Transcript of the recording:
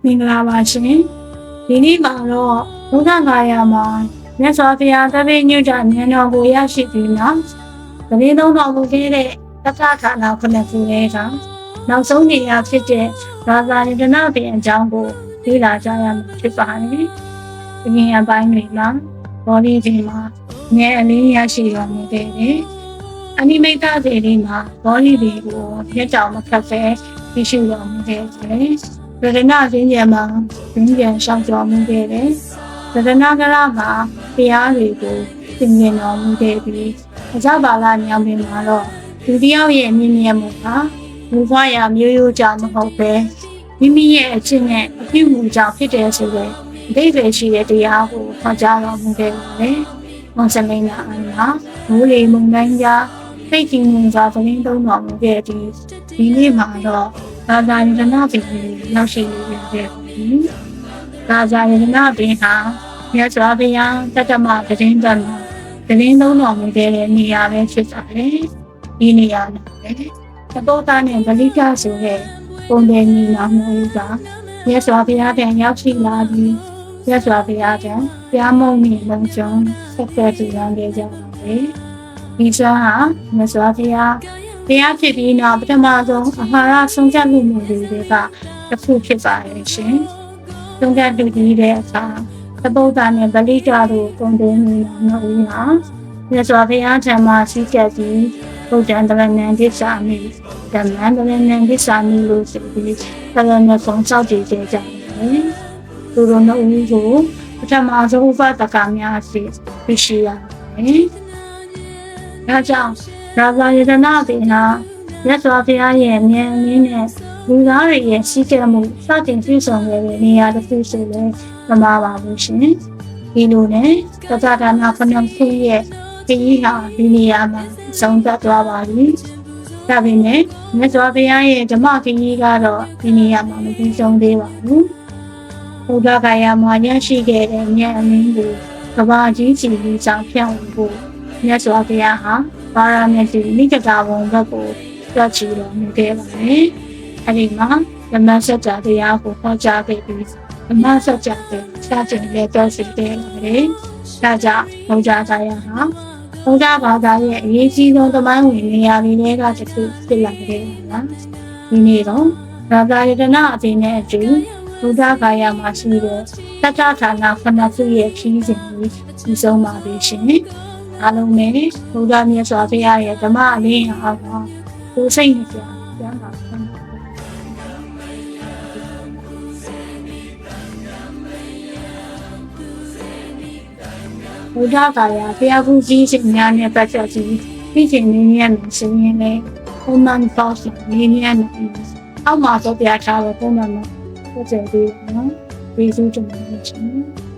မင်္ဂလာပါရှင်ဒီနေ့မှာတော့ဘုရားဂါယာမှာမြတ်စွာဘုရားတပည့်ညွတ်တာဉာဏ်တော်ကိုရရှိပြီးနောက်သတင်းသုံးတော်မူခဲ့တဲ့တက္ကဌာနခုနှစ်ခုရဲ့ကနောက်ဆုံးနေရာဖြစ်တဲ့ရာဇာယတနာပင်အကြောင်းကိုလေ့လာကြရမှာဖြစ်ပါတယ်။ဒီနေ့အပိုင်းလေးမှာဘောလီဒီမှာဉာဏ်အလင်းရရှိတော်မူခဲ့တယ်။အနိမိတ်စေဒီမှာဘောလီဒီကိုမျက်ကြောင်မခတ်ပဲသိရှိတော်မူခဲ့တယ်။ဗဒနာစင်းကြမှာစင်းကြရှောင်းတော်မူခဲ့တယ်။ဗဒနာကလာမှာတရားတွေကိုသင်မြင်တော်မူခဲ့ပြီးအကြပါလာညောင်ပင်မှာတော့လူတယောက်ရဲ့မြင်မြင်မှုကလူဘဝရာမျိုးရိုးကြောင့်မဟုတ်ပဲမိမိရဲ့အချင်းနဲ့အပြုအမူကြောင့်ဖြစ်တယ်ဆိုတဲ့အဓိပ္ပာယ်ရှိတဲ့တရားကိုဟောကြားတော်မူခဲ့ပါတယ်။မွန်စလင်နာအန်ကမိုးလေမုန်တိုင်းကြားသိကျင်းစွာသတင်းသုံးတော်မူခဲ့ပြီးဒီနေ့မှာတော့ဘာသာရေးနာပင်ကိုရောက်ရှိနေခဲ့ပြီ။ဘာသာရေးနာပင်ဟာမြတ်စွာဘုရားတတ္တမသတင်းတော်မှာသတင်းသုံးတော်မူခဲ့တဲ့နေရာပဲဖြစ်ပါတယ်။ဒီနေရာမှာသဘောသားနဲ့ဗလိကဆိုတဲ့ပုံတယ်ညီနာမျိုးကမြတ်စွာဘုရားထံရောက်ရှိလာပြီးမြတ်စွာဘုရားထံကြားမုံနေလုံခြုံဆက်သက်ကြည်ရန်ခဲ့ကြပါတယ်။ဒီစွာဟာမြတ်စွာဘုရားဖြစ်ပြီးနောက်ပထမဆုံးအမှားရဆုံးဖြတ်မှုတွေကတစ်ခုဖြစ်ပါရဲ့ရှင်။ဆုံးဖြတ်တူကြီးတဲ့အခါသဘောသားနဲ့ဗလိကတို့ပုံတယ်ညီနာမျိုးကမြတ်စွာဘုရားထံမှာစီးကပ်ပြီးဘုဒ္ဓံတရဏံကိစ္ဆာမိဓမ္မံတရဏံကိစ္ဆာမိလို့ဆိုပြီးတရဏံဆောင်စောက်ကြည့်ကြတယ်။သူတို့နှစ်ဦးကိုပထမဆုံးဥပဒကများရှိသိရှိရတယ်။ဒါကြောင့်ရာဇာယတနာပင်ဟာမြတ်စွာဘုရားရဲ့ဉာဏ်အင်းနဲ့လူသားတွေရဲ့ရှိခဲ့မှုစတင်ပြည့်စုံခဲ့တဲ့နေရာတစ်ခုဆိုလည်းမမှားပါဘူးရှင်။ဒီလိုနဲ့သတ္တဒါနခဏခုရဲ့ဒီဟာဒီနေရာမှာဆုံးသက်သွားပါပြီ။ဒါပေမဲ့မြတ်စွာဘုရားရဲ့ဓမ္မခရီးကတော့ဒီနေရာမှာမပြီးဆုံးသေးပါဘူး။ဘုရားဂါယာမှာရရှိခဲ့တဲ့ဉာဏ်အလင်းကိုကဘာကြီးကြည်ပြီးကြောင့်ဖြန့်ဝေဖို့မြတ်စွာဘုရားဟာဗာရာဏစီမိဂတာဘုံဘက်ကိုကြွချီတော်မူခဲ့ပါတယ်။အဲဒီမှာဓမ္မစကြာတရားကိုဟောကြားခဲ့ပြီးဓမ္မစကြာကိုစတင်လက်တွဲစီတဲ့ပါတယ်။ဒါကြောင့်ဘုရားဂါယာဟာဘုရားဘာသာရဲ့အရေးကြီးဆုံးသမိုင်းဝင်နေရာတွေထဲကတစ်ခုဖြစ်လာခဲ့တာ။ဒီနေ့တော့ဘာသာရေးနာအပြင်နဲ့အတူဘုရားဂါယာမှာရှိတဲ့တက္ကဌာနခုနှစ်ခုရဲ့ခီးစဉ်ကိုပြီးဆုံးပါပြီရှင်။အားလုံးပဲဘုရားမြတ်စွာဘုရားရဲ့ဓမ္မအလင်းဟာကိုယ်စိတ်နဲ့ပြန်ပါဘုရားဂါယာဘုရားဘူးကြီးရှင်များနဲ့ပတ်သက်ပြီးပြည်ချင်းနေရမယ်ရှင်ရင်လည်းပုံမှန်ပေါ့ရှင်နေရမယ်အောက်မှာတော့ပြထားတော့ပုံမှန်မှာဆက်ကြည့်ပြီးနော်ပြီးစုတင်နေချင်း